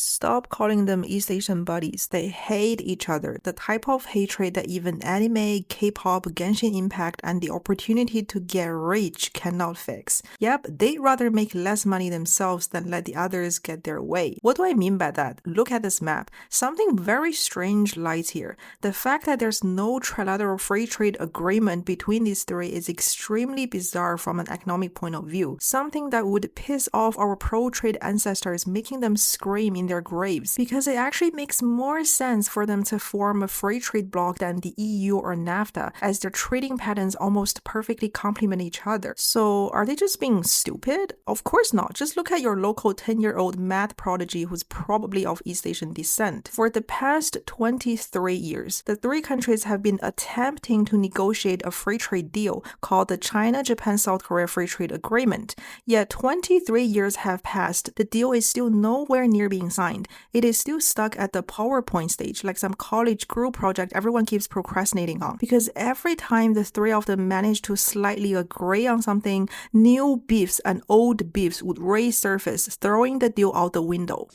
Stop calling them East Asian buddies. They hate each other. The type of hatred that even anime, K-pop, Genshin Impact, and the opportunity to get rich cannot fix. Yep, they'd rather make less money themselves than let the others get their way. What do I mean by that? Look at this map. Something very strange lies here. The fact that there's no trilateral free trade agreement between these three is extremely bizarre from an economic point of view. Something that would piss off our pro-trade ancestors, making them scream in their graves, because it actually makes more sense for them to form a free trade bloc than the EU or NAFTA, as their trading patterns almost perfectly complement each other. So are they just being stupid? Of course not. Just look at your local 10-year-old math prodigy who's probably of East Asian descent. For the past 23 years, the three countries have been attempting to negotiate a free trade deal called the China-Japan-South Korea Free Trade Agreement. Yet 23 years have passed, the deal is still nowhere near being signed. It is still stuck at the PowerPoint stage, like some college group project everyone keeps procrastinating on. Because every time the three of them manage to slightly agree on something, new beefs and old beefs would resurface, throwing the deal out the window.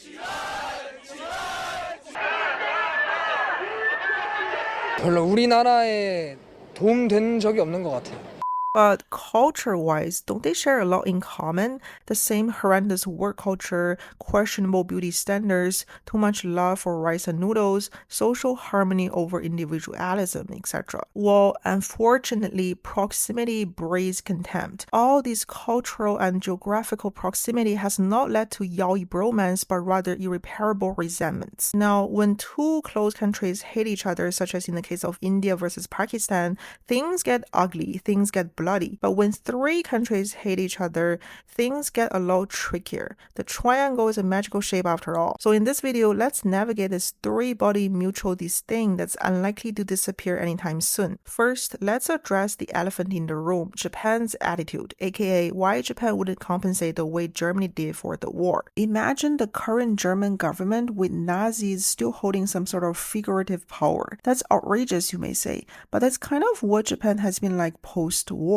별로 우리나라에 도움된 적이 없는 것 같아요. But culture-wise, don't they share a lot in common? The same horrendous work culture, questionable beauty standards, too much love for rice and noodles, social harmony over individualism, etc. Well, unfortunately, proximity breeds contempt. All this cultural and geographical proximity has not led to yaoi bromance, but rather irreparable resentments. Now, when two close countries hate each other, such as in the case of India versus Pakistan, things get ugly, things get bloody. But when three countries hate each other, things get a lot trickier. The triangle is a magical shape after all. So in this video, let's navigate this three-body mutual disdain that's unlikely to disappear anytime soon. First, let's address the elephant in the room, Japan's attitude, aka why Japan wouldn't compensate the way Germany did for the war. Imagine the current German government with Nazis still holding some sort of figurative power. That's outrageous, you may say, but that's kind of what Japan has been like post-war.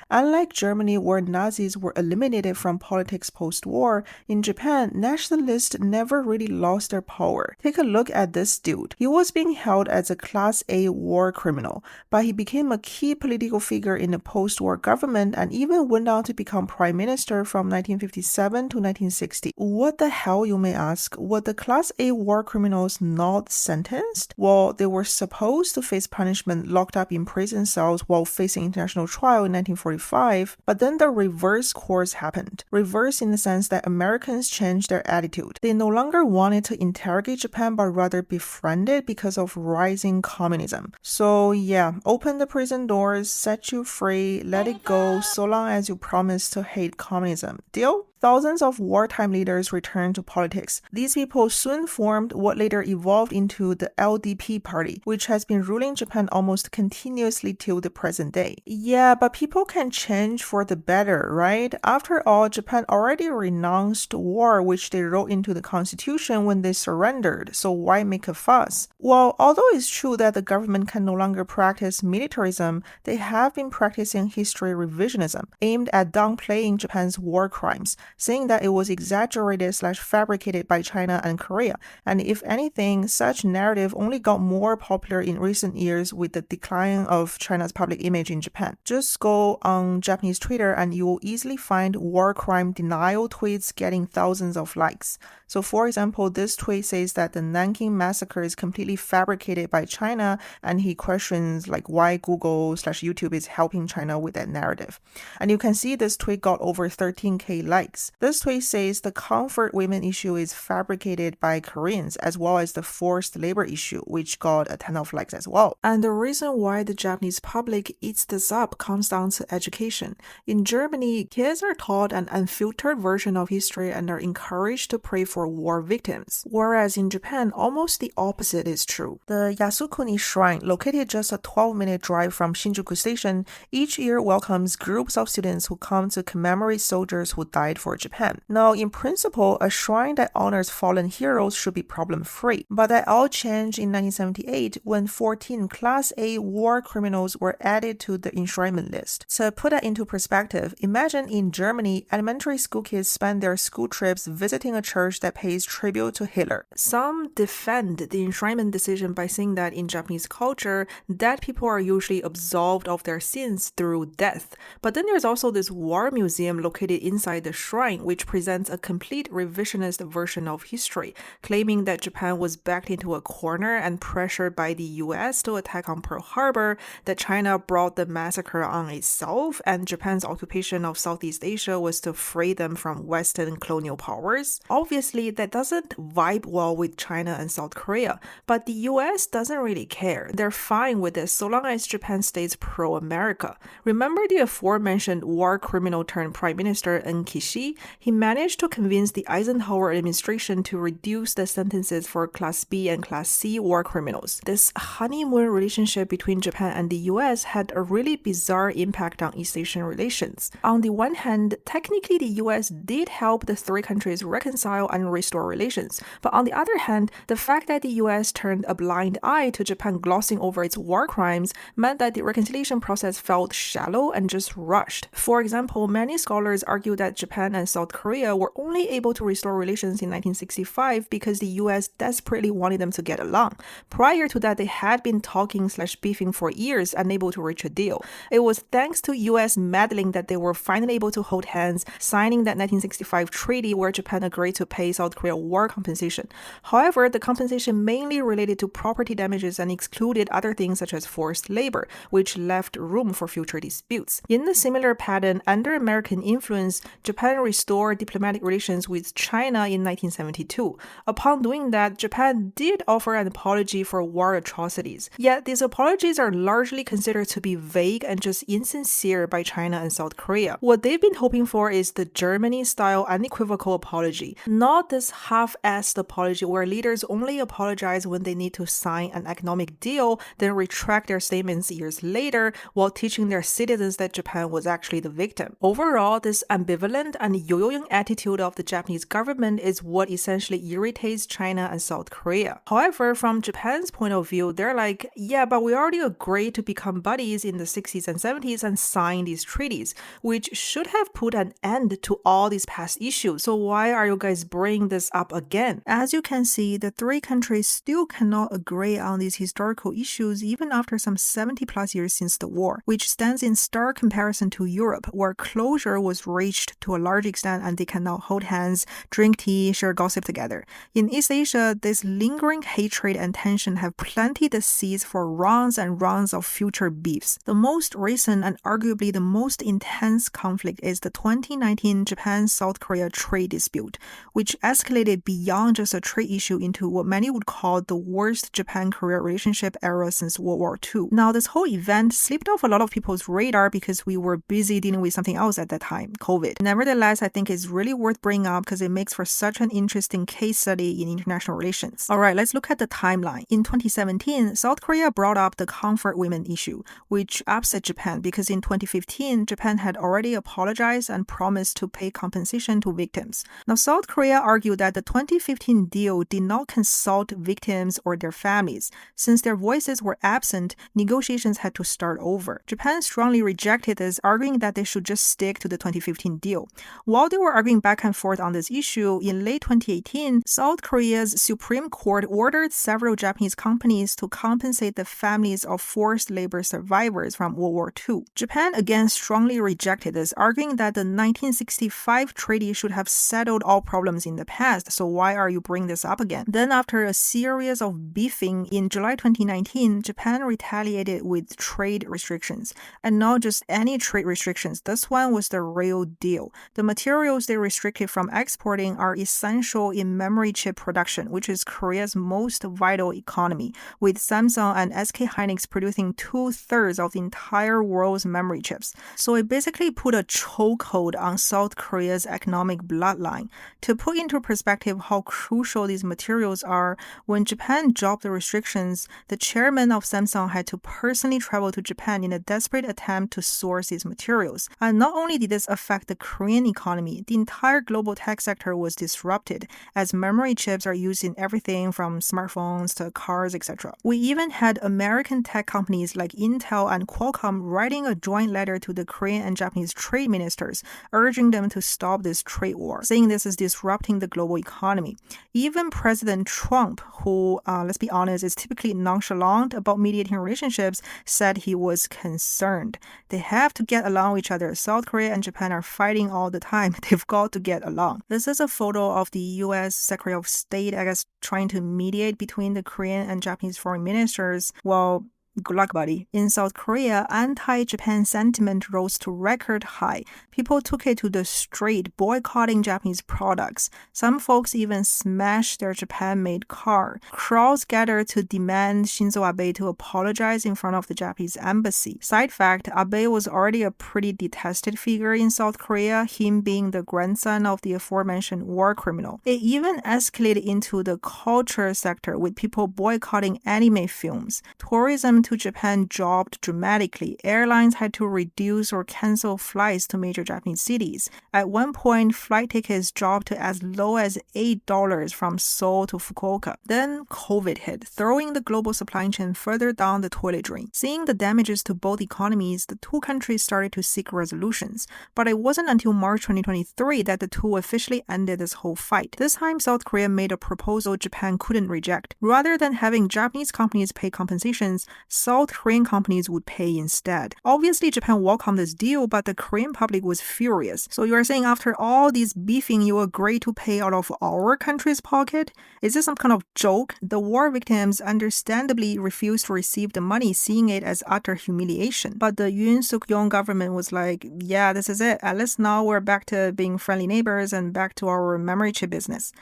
Unlike Germany, where Nazis were eliminated from politics post-war, in Japan, nationalists never really lost their power. Take a look at this dude. He was being held as a Class A war criminal, but he became a key political figure in the post-war government and even went on to become prime minister from 1957 to 1960. What the hell, you may ask? Were the Class A war criminals not sentenced? Well, they were supposed to face punishment locked up in prison cells while facing international trial in 1945, but then the reverse course happened. Reverse in the sense that Americans changed their attitude. They no longer wanted to interrogate Japan, but rather befriend it because of rising communism. So yeah, open the prison doors, set you free, let it go, so long as you promise to hate communism. Deal? Thousands of wartime leaders returned to politics. These people soon formed what later evolved into the LDP party, which has been ruling Japan almost continuously till the present day. Yeah, but people can change for the better, right? After all, Japan already renounced war, which they wrote into the constitution when they surrendered, so why make a fuss? Well, although it's true that the government can no longer practice militarism, they have been practicing history revisionism, aimed at downplaying Japan's war crimes, saying that it was exaggerated/fabricated by China and Korea. And if anything, such narrative only got more popular in recent years with the decline of China's public image in Japan. Just go on Japanese Twitter and you will easily find war crime denial tweets getting thousands of likes. So for example, this tweet says that the Nanking massacre is completely fabricated by China, and he questions like why Google/YouTube is helping China with that narrative. And you can see this tweet got over 13k likes. This tweet says the comfort women issue is fabricated by Koreans, as well as the forced labor issue, which got a ton of likes as well. And the reason why the Japanese public eats this up comes down to education. In Germany, kids are taught an unfiltered version of history and are encouraged to pray for war victims. Whereas in Japan, almost the opposite is true. The Yasukuni Shrine, located just a 12-minute drive from Shinjuku Station, each year welcomes groups of students who come to commemorate soldiers who died for Japan. Now, in principle, a shrine that honors fallen heroes should be problem-free, but that all changed in 1978 when 14 Class A war criminals were added to the enshrinement list. To put that into perspective, imagine in Germany, elementary school kids spend their school trips visiting a church that that pays tribute to Hitler. Some defend the enshrinement decision by saying that in Japanese culture, dead people are usually absolved of their sins through death. But then there's also this war museum located inside the shrine, which presents a complete revisionist version of history, claiming that Japan was backed into a corner and pressured by the US to attack on Pearl Harbor, that China brought the massacre on itself, and Japan's occupation of Southeast Asia was to free them from Western colonial powers. Obviously, that doesn't vibe well with China and South Korea, but the US doesn't really care. They're fine with this so long as Japan stays pro-America. Remember the aforementioned war criminal turned Prime Minister Nkishi? He managed to convince the Eisenhower administration to reduce the sentences for Class B and Class C war criminals. This honeymoon relationship between Japan and the US had a really bizarre impact on East Asian relations. On the one hand, technically the US did help the three countries reconcile and restore relations, but on the other hand, the fact that the US turned a blind eye to Japan glossing over its war crimes meant that the reconciliation process felt shallow and just rushed. For example, many scholars argue that Japan and South Korea were only able to restore relations in 1965 because the US desperately wanted them to get along. Prior to that, they had been talking/beefing for years, unable to reach a deal. It was thanks to US meddling that they were finally able to hold hands, signing that 1965 treaty where Japan agreed to pay South Korea war compensation. However, the compensation mainly related to property damages and excluded other things such as forced labor, which left room for future disputes. In a similar pattern, under American influence, Japan restored diplomatic relations with China in 1972. Upon doing that, Japan did offer an apology for war atrocities. Yet these apologies are largely considered to be vague and just insincere by China and South Korea. What they've been hoping for is the Germany-style unequivocal apology, not this half-assed apology where leaders only apologize when they need to sign an economic deal, then retract their statements years later while teaching their citizens that Japan was actually the victim. Overall, this ambivalent and yo-yoing attitude of the Japanese government is what essentially irritates China and South Korea. However, from Japan's point of view, they're like, yeah, but we already agreed to become buddies in the 60s and 70s and sign these treaties, which should have put an end to all these past issues. So why are you guys bringing this up again? As you can see, the three countries still cannot agree on these historical issues even after some 70 plus years since the war, which stands in stark comparison to Europe, where closure was reached to a large extent and they can now hold hands, drink tea, share gossip together. In East Asia, this lingering hatred and tension have planted the seeds for rounds and rounds of future beefs. The most recent and arguably the most intense conflict is the 2019 Japan-South Korea trade dispute, which escalated beyond just a trade issue into what many would call the worst Japan-Korea relationship era since World War II. Now, this whole event slipped off a lot of people's radar because we were busy dealing with something else at that time, COVID. Nevertheless, I think it's really worth bringing up because it makes for such an interesting case study in international relations. Alright, let's look at the timeline. In 2017, South Korea brought up the comfort women issue, which upset Japan because in 2015, Japan had already apologized and promised to pay compensation to victims. Now, South Korea argued that the 2015 deal did not consult victims or their families. Since their voices were absent, negotiations had to start over. Japan strongly rejected this, arguing that they should just stick to the 2015 deal. While they were arguing back and forth on this issue, in late 2018, South Korea's Supreme Court ordered several Japanese companies to compensate the families of forced labor survivors from World War II. Japan again strongly rejected this, arguing that the 1965 treaty should have settled all problems in the past, so why are you bringing this up again? Then after a series of beefing, in July 2019, Japan retaliated with trade restrictions. And not just any trade restrictions, this one was the real deal. The materials they restricted from exporting are essential in memory chip production, which is Korea's most vital economy, with Samsung and SK Hynix producing 2/3 of the entire world's memory chips. So it basically put a chokehold on South Korea's economic bloodline. To put into perspective how crucial these materials are, when Japan dropped the restrictions, the chairman of Samsung had to personally travel to Japan in a desperate attempt to source these materials. And not only did this affect the Korean economy, the entire global tech sector was disrupted, as memory chips are used in everything from smartphones to cars, etc. We even had American tech companies like Intel and Qualcomm writing a joint letter to the Korean and Japanese trade ministers, urging them to stop this trade war, saying this is disrupting fueling the global economy. Even President Trump, who, let's be honest, is typically nonchalant about mediating relationships, said he was concerned. They have to get along with each other. South Korea and Japan are fighting all the time. They've got to get along. This is a photo of the U.S. Secretary of State, I guess, trying to mediate between the Korean and Japanese foreign ministers. Well, good luck, buddy. In South Korea, anti-Japan sentiment rose to record high. People took it to the street, boycotting Japanese products. Some folks even smashed their Japan-made car. Crowds gathered to demand Shinzo Abe to apologize in front of the Japanese embassy. Side fact, Abe was already a pretty detested figure in South Korea, him being the grandson of the aforementioned war criminal. It even escalated into the culture sector, with people boycotting anime films. Tourism to Japan dropped dramatically. Airlines had to reduce or cancel flights to major Japanese cities. At one point, flight tickets dropped to as low as $8 from Seoul to Fukuoka. Then COVID hit, throwing the global supply chain further down the toilet drain. Seeing the damages to both economies, the two countries started to seek resolutions. But it wasn't until March 2023 that the two officially ended this whole fight. This time, South Korea made a proposal Japan couldn't reject. Rather than having Japanese companies pay compensations, South Korean companies would pay instead. Obviously, Japan welcomed this deal, but the Korean public was furious. So you are saying after all this beefing, you agree to pay out of our country's pocket? Is this some kind of joke? The war victims understandably refused to receive the money, seeing it as utter humiliation. But the Yoon Suk-yeol government was like, yeah, this is it. At least now we're back to being friendly neighbors and back to our memory chip business.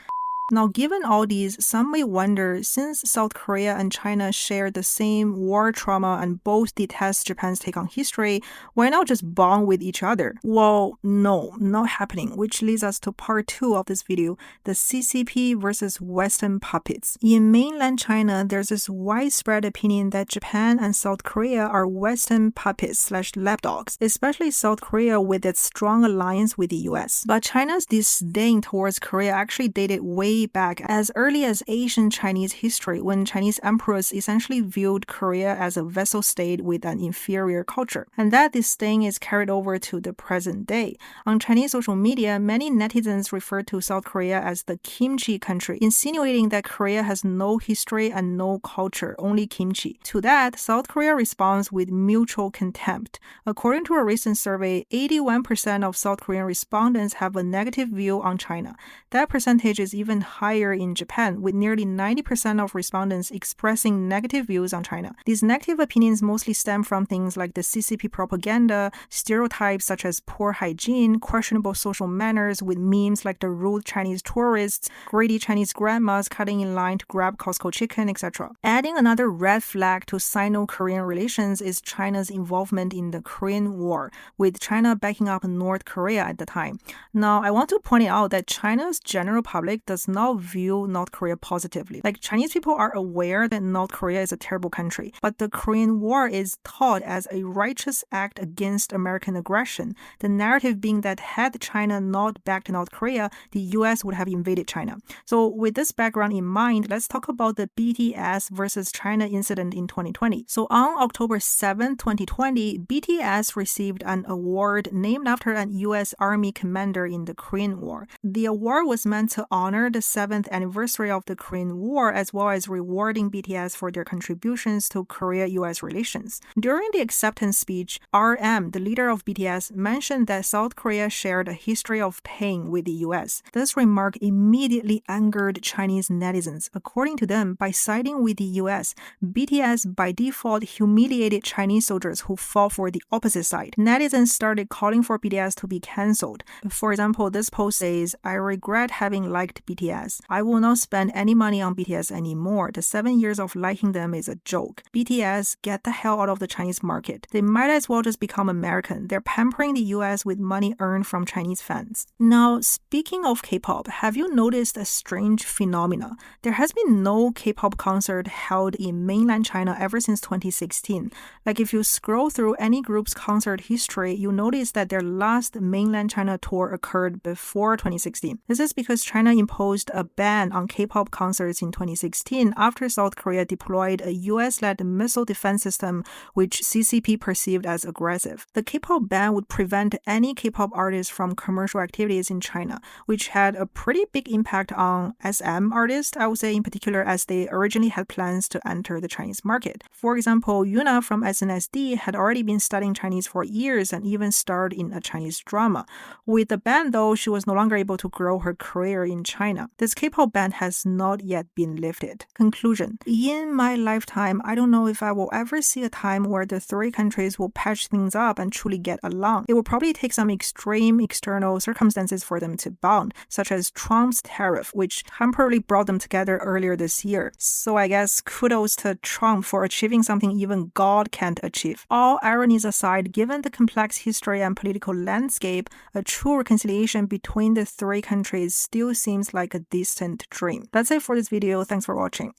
Now, given all these, some may wonder, since South Korea and China share the same war trauma and both detest Japan's take on history, why not just bond with each other? Well, no, not happening, which leads us to part 2 of this video, the CCP versus Western puppets. In mainland China, there's this widespread opinion that Japan and South Korea are Western puppets / lapdogs, especially South Korea with its strong alliance with the US. But China's disdain towards Korea actually dated way back as early as Asian Chinese history, when Chinese emperors essentially viewed Korea as a vassal state with an inferior culture. And that disdain is carried over to the present day. On Chinese social media, many netizens refer to South Korea as the kimchi country, insinuating that Korea has no history and no culture, only kimchi. To that, South Korea responds with mutual contempt. According to a recent survey, 81% of South Korean respondents have a negative view on China. That percentage is even higher in Japan, with nearly 90% of respondents expressing negative views on China. These negative opinions mostly stem from things like the CCP propaganda, stereotypes such as poor hygiene, questionable social manners with memes like the rude Chinese tourists, greedy Chinese grandmas cutting in line to grab Costco chicken, etc. Adding another red flag to Sino-Korean relations is China's involvement in the Korean War, with China backing up North Korea at the time. Now, I want to point out that China's general public does not view North Korea positively. Like, Chinese people are aware that North Korea is a terrible country, but the Korean War is taught as a righteous act against American aggression, the narrative being that had China not backed North Korea, the US would have invaded China. So with this background in mind, let's talk about the BTS versus China incident in 2020. So on October 7, 2020, BTS received an award named after an US Army commander in the Korean War. The award was meant to honor the 7th anniversary of the Korean War, as well as rewarding BTS for their contributions to Korea-US relations. During the acceptance speech, RM, the leader of BTS, mentioned that South Korea shared a history of pain with the US. This remark immediately angered Chinese netizens. According to them, by siding with the US, BTS by default humiliated Chinese soldiers who fought for the opposite side. Netizens started calling for BTS to be cancelled. For example, this post says, "I regret having liked BTS. I will not spend any money on BTS anymore. The 7 years of liking them is a joke. BTS, get the hell out of the Chinese market. They might as well just become American. They're pampering the US with money earned from Chinese fans." Now, speaking of K-pop, have you noticed a strange phenomena? There has been no K-pop concert held in mainland China ever since 2016. Like, if you scroll through any group's concert history, you notice that their last mainland China tour occurred before 2016. This is because China imposed imposed a ban on K-pop concerts in 2016 after South Korea deployed a US-led missile defense system which CCP perceived as aggressive. The K-pop ban would prevent any K-pop artists from commercial activities in China, which had a pretty big impact on SM artists, I would say in particular, as they originally had plans to enter the Chinese market. For example, Yuna from SNSD had already been studying Chinese for years and even starred in a Chinese drama. With the ban, though, she was no longer able to grow her career in China. This K-pop ban has not yet been lifted. Conclusion. In my lifetime, I don't know if I will ever see a time where the three countries will patch things up and truly get along. It will probably take some extreme external circumstances for them to bond, such as Trump's tariff, which temporarily brought them together earlier this year. So I guess kudos to Trump for achieving something even God can't achieve. All ironies aside, given the complex history and political landscape, a true reconciliation between the three countries still seems like a distant dream. That's it for this video. Thanks for watching.